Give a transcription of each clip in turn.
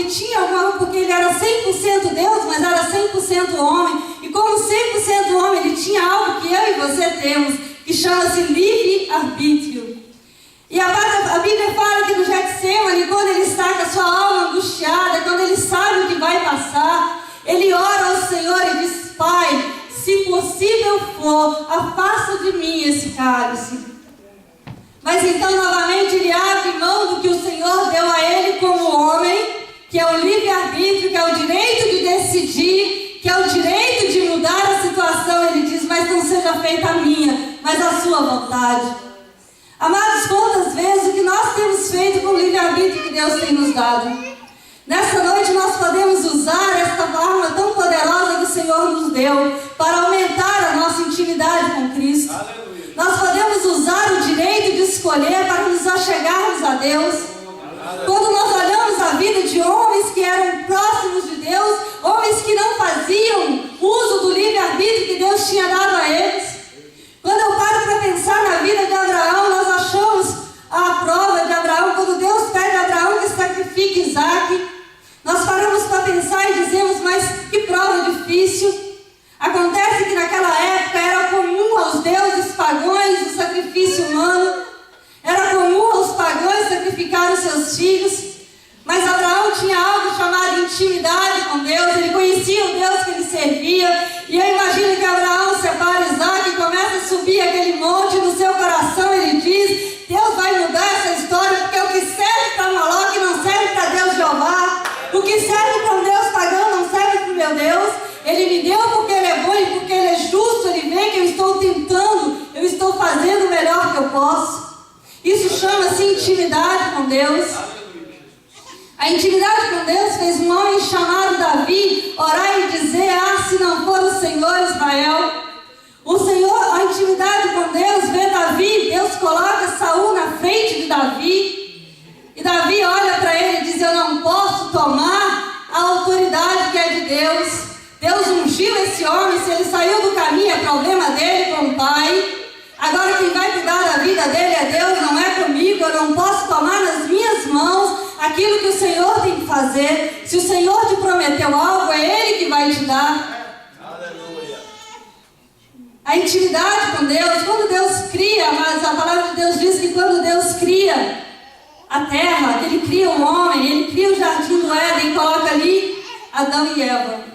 ele tinha porque ele era 100% Deus, mas era 100% homem. E como 100% homem, ele tinha algo que eu e você temos, que chama-se livre-arbítrio. E a Bíblia fala que no Getsemane, quando ele está com a sua alma angustiada, quando ele sabe o que vai passar, ele ora ao Senhor e diz: Pai, se possível for, afasta de mim esse cálice. Mas então, novamente, ele abre mão do que o Senhor deu a ele como homem, que é o livre-arbítrio, que é o direito de decidir, que é o direito de mudar a situação. Ele diz: mas não seja feita a minha, mas a sua vontade. Amados, quantas vezes o que nós temos feito com o livre-arbítrio que Deus tem nos dado? Nessa noite nós podemos usar esta arma tão poderosa que o Senhor nos deu para aumentar a nossa intimidade com Cristo. Aleluia. Nós podemos usar o direito de escolher para nos achegarmos a Deus. Aleluia. Quando nós olhamos a vida de homens que eram próximos de Deus, homens que não faziam uso do livre-arbítrio que Deus tinha dado a eles. Quando eu paro para pensar na vida de Abraão, nós achamos a prova de Abraão, quando Deus pede a Abraão que sacrifique Isaac, nós paramos para pensar e dizemos: mas que prova difícil. Acontece que naquela época era comum aos deuses pagãos o sacrifício humano, era comum aos pagãos sacrificar os seus filhos, mas Abraão tinha algo chamado intimidade com Deus, ele conhecia o Deus que ele servia, e eu imagino que Abraão separa Isaac e começa a subir aquele monte, no seu coração ele diz: Deus vai mudar essa história, porque o que serve para Moloque não serve para Deus Jeová, o que serve para um Deus pagão não serve para o meu Deus. Ele me deu porque Ele é bom e porque Ele é justo. Ele vê que eu estou tentando, eu estou fazendo o melhor que eu posso. Isso chama-se intimidade com Deus. A intimidade com Deus fez um homem chamado Davi orar e dizer: ah, se não for o Senhor, Israel. O Senhor, a intimidade com Deus, vê Davi, Deus coloca Saul na frente de Davi, e Davi olha para ele e diz: eu não posso tomar a autoridade que é de Deus. Deus ungiu esse homem, se ele saiu do caminho é problema dele com o pai. Agora quem vai cuidar da vida dele é Deus, não é comigo. Eu não posso tomar nas minhas mãos aquilo que o Senhor tem que fazer. Se o Senhor te prometeu algo, é Ele que vai te dar. Aleluia. A intimidade com Deus, quando Deus cria, mas a palavra de Deus diz que quando Deus cria a terra, Ele cria o homem, Ele cria o jardim do Éden e coloca ali Adão e Eva.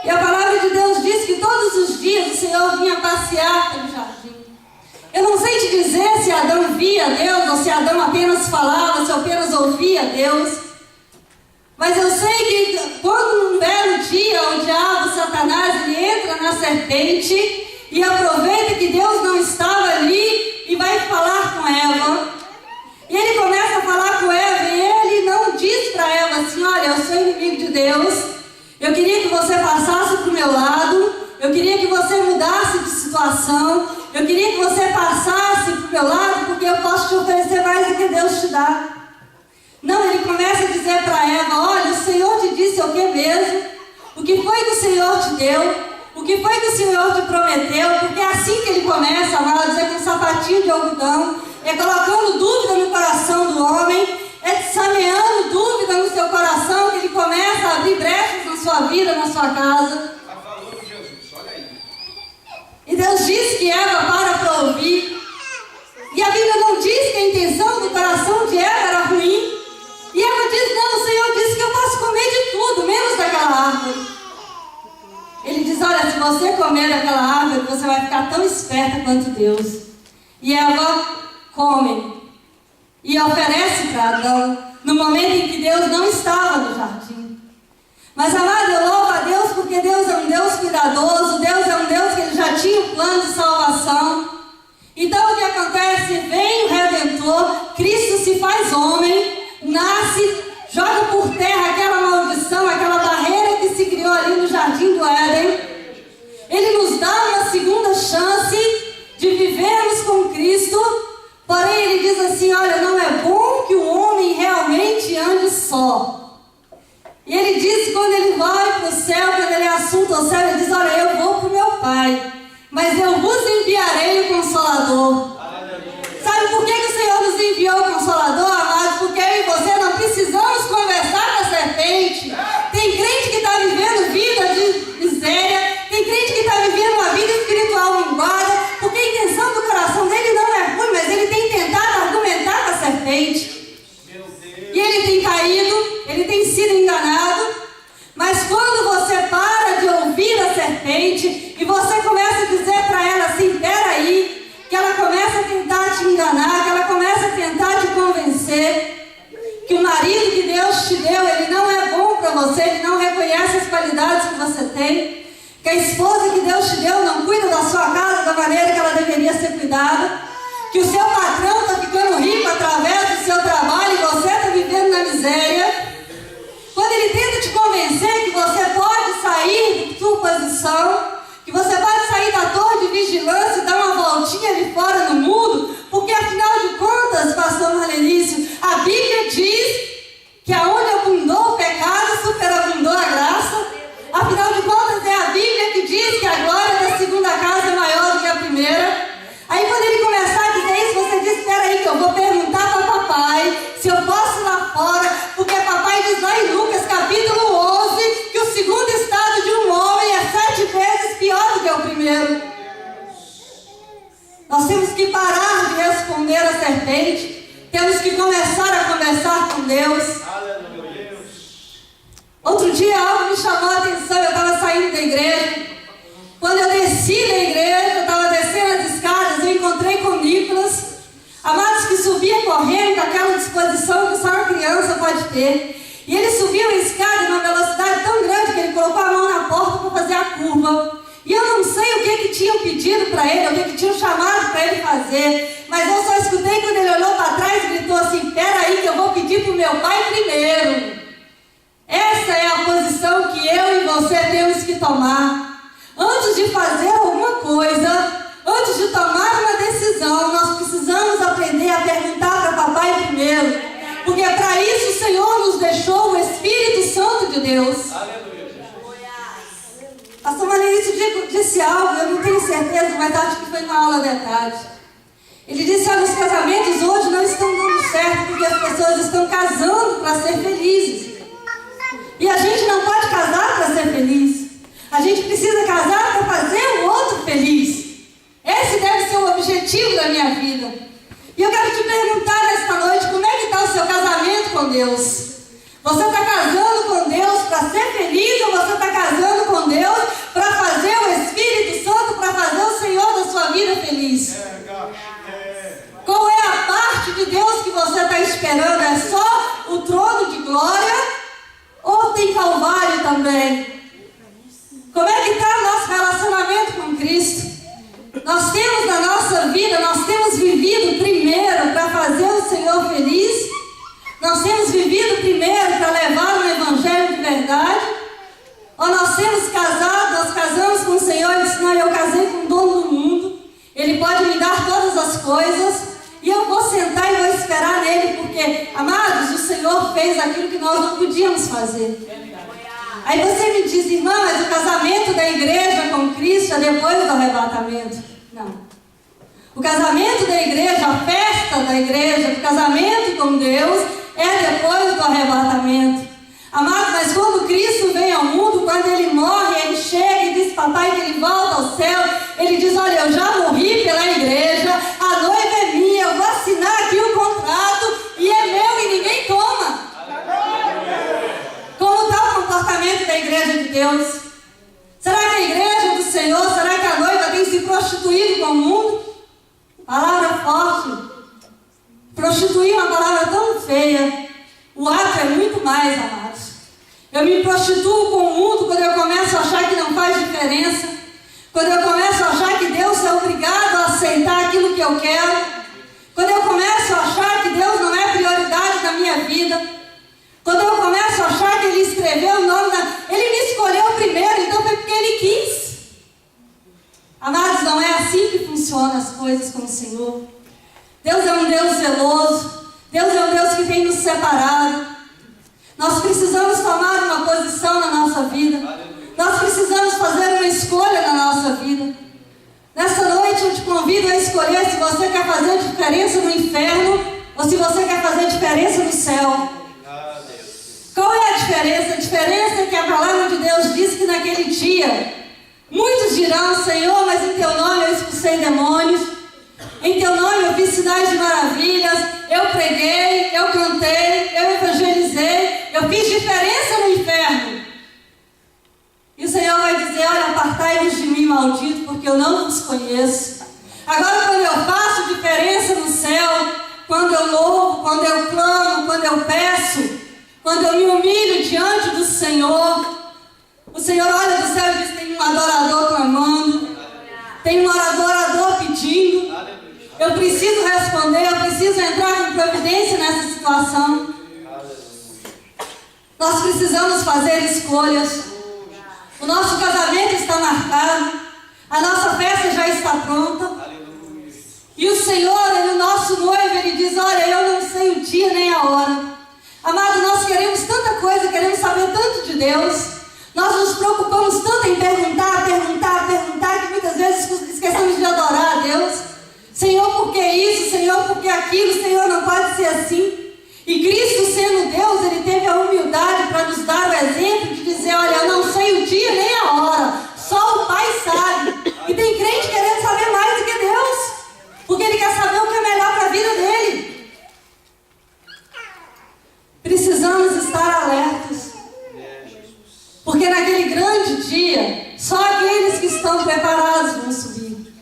E a palavra de Deus diz que todos os dias o Senhor vinha passear pelo jardim. Eu não sei te dizer se Adão via Deus ou se Adão apenas falava, se apenas ouvia Deus. Mas eu sei que quando um belo dia o diabo, Satanás, ele entra na serpente e aproveita que Deus não estava ali e vai falar com Eva. E ele começa a falar com Eva e ele não diz para Eva assim: olha, eu sou inimigo de Deus. Eu queria que você passasse para o meu lado, eu queria que você mudasse de situação, eu queria que você passasse para o meu lado, porque eu posso te oferecer mais do que Deus te dá. Não, ele começa a dizer para Eva: olha, o Senhor te disse o que mesmo? O que foi que o Senhor te deu? O que foi que o Senhor te prometeu? Porque é assim que ele começa, amados, é com um sapatinho de algodão, é colocando dúvida no coração do homem, é semeando dúvida no seu coração, que ele começa a abrir brechas na sua vida, na sua casa. Está falando de Jesus, olha aí. E Deus disse que Eva para ouvir. E a Bíblia não diz que a intenção do coração de Eva era ruim. E Eva diz: não, o Senhor disse que eu posso comer de tudo, menos daquela árvore. Ele diz: olha, se você comer daquela árvore, você vai ficar tão esperta quanto Deus. E Eva come. E oferece para Adão, no momento em que Deus não estava no jardim. Mas, amado, eu louvo a Deus porque Deus é um Deus cuidadoso, Deus é um Deus que ele já tinha um plano de salvação. Então o que acontece? Vem o Redentor, Cristo se faz homem, nasce, joga por terra aquela maldição, aquela barreira que se criou ali no jardim do Éden. Ele nos dá uma segunda chance de vivermos com Cristo. Porém ele diz assim: olha, não é bom que o homem realmente ande só. E ele diz, quando ele vai para o céu, quando ele é assunto ao céu, ele diz: olha, eu vou para o meu Pai, mas eu vos enviarei o Consolador. Sabe por que o Senhor nos enviou o Consolador, amados? Porque eu e você não precisamos conversar com a serpente. tem sido enganado, mas quando você para de ouvir a serpente e você começa a dizer para ela assim, peraí, que ela começa a tentar te enganar, que ela começa a tentar te convencer que o marido que Deus te deu, ele não é bom para você, ele não reconhece as qualidades que você tem, que a esposa que Deus te deu não cuida da sua casa da maneira que ela deveria ser cuidada, que o seu patrão está ficando rico através do seu trabalho e você está vivendo na miséria. Quando ele tenta te convencer que você pode sair da sua posição, que você pode sair da torre de vigilância e dar uma voltinha ali fora no mundo, porque afinal de contas, pastor Marlenício, a Bíblia diz que aonde abundou o pecado, superabundou a graça. Afinal de contas, é a Bíblia que diz que a glória da segunda casa é maior do que a primeira. Aí quando ele começar a dizer isso, você diz, espera aí que eu vou perguntar para papai se eu posso ir lá fora, porque papai diz lá em Lucas capítulo 11 que o segundo estado de um homem é 7 vezes pior do que o primeiro. Nós temos que parar de responder à serpente, temos que começar a conversar com Deus. Outro dia algo me chamou a atenção, eu estava saindo da igreja. Quando eu desci da igreja, eu estava descendo as escadas, eu encontrei com o Nicolas. Amados, que subia correndo com aquela disposição que só uma criança pode ter. E ele subiu a escada numa velocidade tão grande que ele colocou a mão na porta para fazer a curva. E eu não sei o que tinham pedido para ele, o que tinham chamado para ele fazer. Mas eu só escutei quando ele olhou para trás e gritou assim, peraí que eu vou pedir para o meu pai primeiro. Essa é a posição que eu e você temos que tomar. Antes de fazer alguma coisa, antes de tomar uma decisão, nós precisamos aprender a perguntar para papai primeiro. Porque para isso o Senhor nos deixou o Espírito Santo de Deus. Pastor Marlenício disse algo, eu não tenho certeza, mas acho que foi na aula da tarde. Ele disse, olha, os casamentos hoje não estão dando certo, porque as pessoas estão casando para ser felizes. E a gente não pode casar para ser feliz. A gente precisa casar para fazer o outro feliz. Esse deve ser o objetivo da minha vida. E eu quero te perguntar nesta noite, como é que está o seu casamento com Deus? Você está casando com Deus para ser feliz ou você está casando com Deus para fazer o Espírito Santo, para fazer o Senhor da sua vida feliz? Qual é a parte de Deus que você está esperando? É só o trono de glória ou tem Calvário também? Como é que está o nosso relacionamento com Cristo? Nós temos na nossa vida, nós temos vivido primeiro para fazer o Senhor feliz? Nós temos vivido primeiro para levar um evangelho de verdade? Ou nós temos casado, nós casamos com o Senhor e disse, não, eu casei com o dono do mundo, Ele pode me dar todas as coisas e eu vou sentar e vou esperar nele, porque, amados, o Senhor fez aquilo que nós não podíamos fazer. Aí você me diz, irmã, mas o casamento da igreja com Cristo é depois do arrebatamento. Não. O casamento da igreja, a festa da igreja, o casamento com Deus é depois do arrebatamento. Amado, mas quando Cristo vem ao mundo, quando Ele morre, Ele chega e diz, papai, que Ele volta ao céu, Ele diz, olha, eu já morri pela igreja, a noiva é minha, eu vou assinar aqui o contrato e é meu e ninguém toma. Como está o comportamento da igreja de Deus? Será que a igreja do Senhor, será que a noiva tem se prostituído com o mundo? Palavra forte. Prostituir é uma palavra tão feia. O ato é muito mais, amados. Eu me prostituo com o mundo quando eu começo a achar que não faz diferença. Quando eu começo a achar que Deus é obrigado a aceitar aquilo que eu quero. Quando eu começo a achar que Deus não é prioridade na minha vida. Quando eu começo a achar que Ele escreveu o nome Ele me escolheu primeiro, então foi porque Ele quis. Amados, não é assim que funcionam as coisas com o Senhor. Deus é um Deus zeloso. Deus é um Deus que tem nos separado. Nós precisamos tomar uma posição na nossa vida. Nós precisamos fazer uma escolha na nossa vida. Nessa noite eu te convido a escolher se você quer fazer diferença no inferno ou se você quer fazer diferença no céu. Qual é a diferença? A diferença é que a palavra de Deus diz que naquele dia muitos dirão, Senhor, mas em Teu nome eu expulsei demônios, em Teu nome eu fiz sinais de maravilhas, eu preguei, eu cantei, eu evangelizei, eu fiz fiz diferença no inferno. E o Senhor vai dizer: olha, apartai-vos de mim, maldito, porque eu não vos conheço. Agora, quando eu faço diferença no céu, quando eu louvo, quando eu clamo, quando eu peço, quando eu me humilho diante do Senhor, o Senhor olha do céu e diz: tem um adorador clamando, tem um adorador pedindo. Eu preciso responder, eu preciso entrar com providência nessa situação. Nós precisamos fazer escolhas. O nosso casamento está marcado, a nossa festa já está pronta. E o Senhor, Ele, o nosso noivo, Ele diz: olha, eu não sei o dia nem a hora. Amado, nós queremos tanta coisa, queremos saber tanto de Deus. Nós nos preocupamos tanto em perguntar, que muitas vezes esquecemos de adorar a Deus. Senhor, por que isso? Senhor, por que aquilo? Senhor, não pode ser assim. E Cristo, sendo Deus, Ele teve a humildade para nos dar o exemplo de dizer: olha, eu não sei o dia nem a hora, só o Pai sabe. E tem crente querendo saber mais do que Deus, porque ele quer saber o que é melhor para a vida dele. Precisamos estar alertas, porque naquele grande dia, só aqueles que estão preparados vão subir.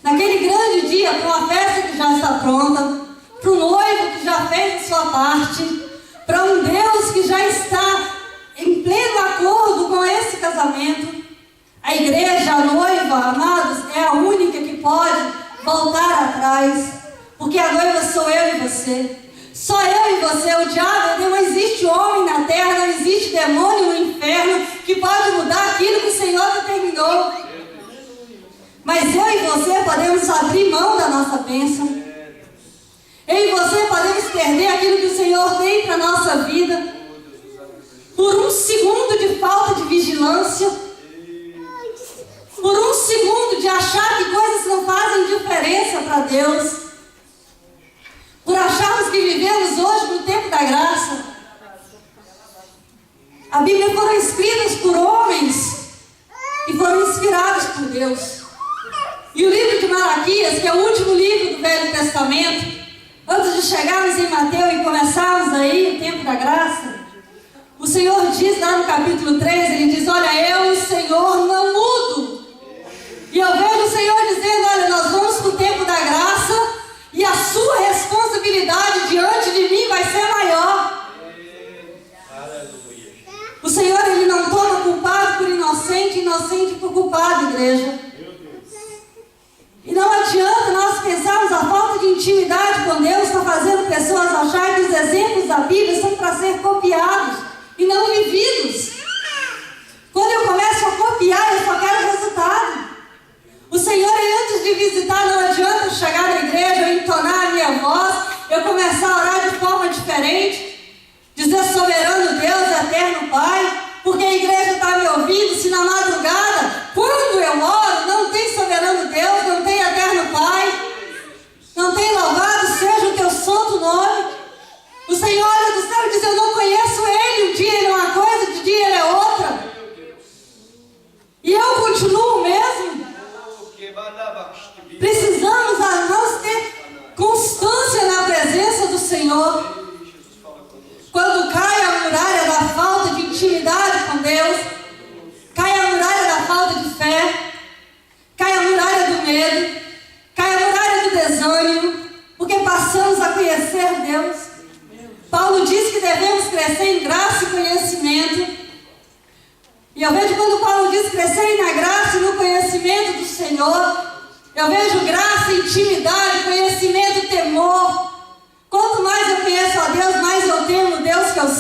Naquele grande dia, com a festa que já está pronta, para o noivo que já fez a sua parte, para um Deus que já está em pleno acordo com esse casamento, a igreja, a noiva, amados, é a única que pode voltar atrás, porque a noiva sou eu e você. Só eu e você. O diabo, não existe homem na terra, não existe demônio no inferno que pode mudar aquilo que o Senhor determinou. Mas eu e você podemos abrir mão da nossa bênção. Eu e você podemos perder aquilo que o Senhor tem para a nossa vida por um segundo de falta de vigilância, por um segundo de achar que coisas não fazem diferença para Deus, por acharmos que vivemos hoje no tempo da graça. A Bíblia foram escritas por homens que foram inspirados por Deus. E o livro de Malaquias, que é o último livro do Velho Testamento, antes de chegarmos em Mateus e começarmos aí o tempo da graça, o Senhor diz lá no capítulo 3, Ele diz: olha, eu, o Senhor, não mudo. E eu vejo o Senhor dizendo: olha, nós vamos para o tempo da graça e a sua responsabilidade diante de mim vai ser maior. O Senhor, Ele não toma culpado por inocente, inocente por culpado, igreja. E não adianta nós pensarmos a falta de intimidade com Deus está fazendo pessoas achar que os exemplos da Bíblia são para ser copiados e não vividos. Quando eu começo a copiar, eu só quero resultado. O Senhor, antes de visitar, não adianta chegar na igreja, eu entonar a minha voz, eu começar a orar de forma diferente, dizer: soberano Deus, eterno Pai, porque a igreja está me ouvindo. Se na madrugada, quando eu oro, não tem soberano Deus, não tem eterno Pai, não tem louvado seja o teu santo nome. O Senhor olha do céu e diz: eu não conheço Ele, um dia Ele é uma coisa, de dia Ele é outra. E eu continuo o mesmo. Precisamos nós ter constância na presença do Senhor. Quando cai a muralha da falta de intimidade com Deus, cai a muralha da falta de fé, cai a muralha do medo, cai a muralha do desânimo, porque passamos a conhecer Deus. Paulo diz que devemos crescer em graça e conhecimento. E eu vejo quando Paulo diz crescer na graça e no conhecimento do Senhor, eu vejo graça, intimidade, conhecimento, temor. Quanto mais eu conheço a Deus, mais eu temo o Deus que eu sigo.